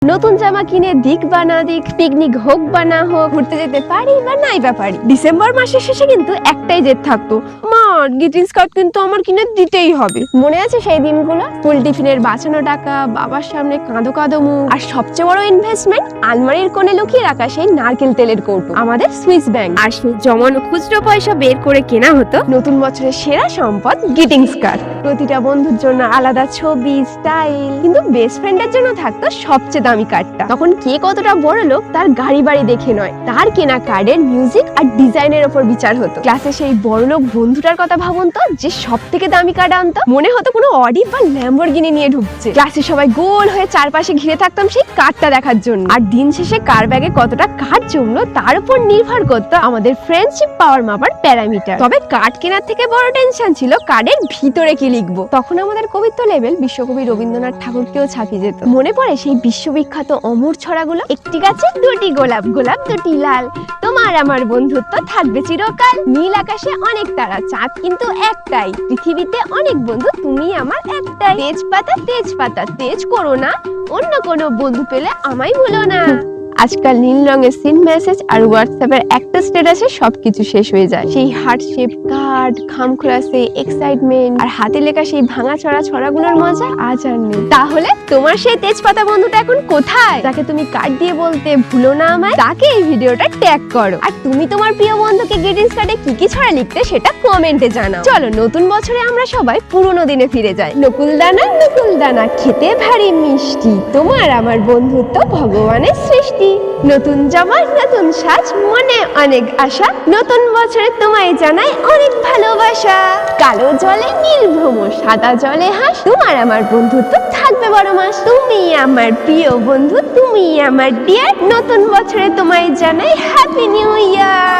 নতুন জামা কিনে দিক বা না দিক, পিকনিক হোক বা না হোক, ঘুরতে যেতে পারি বা নাই বা পারি। ডিসেম্বর মাসের শেষে কিন্তু একটাই জেদ থাকতো, মা গ্রিটিংস কার্ড কিন্তু আমার কিনে দিতেই হবে। মনে আছে সেই দিনগুলো? স্কুল টিফিনের বাঁচানো টাকা, বাবার সামনে কাঁদো কাঁদো মুখ, আর সবচেয়ে বড় ইনভেস্টমেন্ট আলমারির কোণে লুকিয়ে রাখা সেই নারকেল তেলের কৌটো, আমাদের সুইস ব্যাংক। আর সেই জমানো খুচরো পয়সা বের করে কেনা হতো নতুন বছরের সেরা সম্পদ গ্রিটিংস কার্ড। প্রতিটা বন্ধুর জন্য আলাদা ছবি, স্টাইল, কিন্তু বেস্ট ফ্রেন্ডের জন্য থাকতো সবচেয়ে দামি কার্ডটা। তখন কে কতটা বড় লোক তার গাড়ি বাড়ি দেখে নয়, তার কেনা কার্ডের মিউজিক আর ডিজাইনের উপর বিচার হতো। ক্লাসে সেই বড় লোক বন্ধুটার কথা ভাবুন তো, যে সব থেকে দামি কার্ড আনতো। মনে হতো কোনো অডি বা ল্যাম্বরগিনি নিয়ে ঢুকছে। ক্লাসে সবাই গোল হয়ে চারপাশে ঘিরে থাকতাম সেই কার্ডটা দেখার জন্য। আর দিন শেষে কার ব্যাগে কতটা কার্ড জমলো তার উপর নির্ভর করতো আমাদের ফ্রেন্ডশিপ পাওয়ার মাপার প্যারামিটার। তবে কার্ড কেনার থেকে বড় টেনশন ছিল কার্ডের ভিতরে কি লিখবো। তখন আমাদের কবিত্ব লেভেল বিশ্বকবি রবীন্দ্রনাথ ঠাকুরকেও ছাপিয়ে যেত। মনে পড়ে সেই বিশ্ববিখ্যাত অমর ছড়াগুলো? একটি গাছে দুটি গোলাপ, গোলাপ দুটি লাল, তোমার আমার বন্ধুত্ব থাকবে চিরকাল। নীল আকাশে অনেক তারা, চাঁদ কিন্তু একটাই, পৃথিবীতে অনেক বন্ধু, তুমি আমার একটাই। তেজপাতা তেজপাতা, তেজ করো না, অন্য কোনো বন্ধু পেলে আমায় ভুলো না। আজকাল নীল রঙের সিন মেসেজ আর হোয়াটসঅ্যাপের একটা স্ট্যাটাসে সবকিছু শেষ হয়ে যায়। সেই হার্ট শেপ কার্ড, খামখোলা সেই এক্সাইটমেন্ট, আর হাতে লেখা সেই ভাঙা ছড়াগুলোর মজা আজ আর নেই। তাহলে তোমার সেই তেজপাতা বন্ধুটা এখন কোথায়, যাকে তুমি কার্ড দিয়ে বলতে ভুলো না আমায়? তাকে এই ভিডিওটা ট্যাগ করো। আর তুমি তোমার প্রিয় বন্ধুকে গ্রিটিংস কার্ডে কি কি ছড়া লিখতে সেটা কমেন্টে জানাও। চলো নতুন বছরে আমরা সবাই পুরোনো দিনে ফিরে যাই। নকুল দানা খেতে ভারী মিষ্টি, তোমার আমার বন্ধুত্ব ভগবানের সৃষ্টি। নতুন জামা নতুন সাজ, মনে অনেক আশা, নতুন বছরে তোমায় জানাই অনেক ভালোবাসা। কালো জলে নীল ভ্রমর, সাদা জলে হাস, তোমার আমার বন্ধুত্ব থাকবে বড় মাস। তুমি আমার প্রিয় বন্ধু, তুমি আমার ডিয়ার, নতুন বছরে তোমায় জানাই হ্যাপি নিউ ইয়ার।